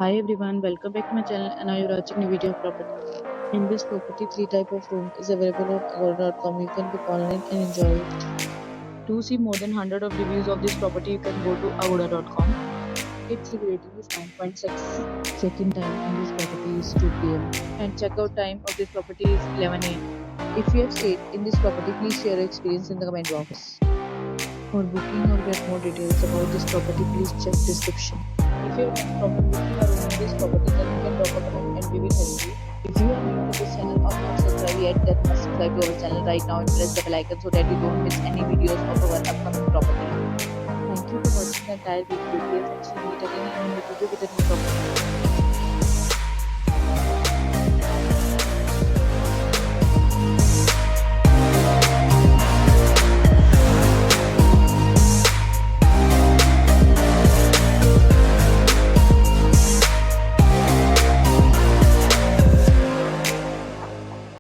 Hi everyone, welcome back to my channel and now you're watching a video of property. In this property, three type of room is available on Agoda.com. You can book online and enjoy it. To see more than 100 of reviews of this property, you can go to Agoda.com. Its rating is 9.6. Check-in time in this property is 2 p.m. and checkout time of this property is 11 a.m. If you have stayed in this property, please share your experience in the comment box. For booking or get more details about this property, please check description. If you have any problem booking a room in this property, then you can drop a comment and we will help you. If you are new to this channel or not subscribed yet, then must subscribe to our channel right now and press the bell icon so that you don't miss any videos of our upcoming property. Thank you for watching the entire video. We will meet again in a new video with a new property.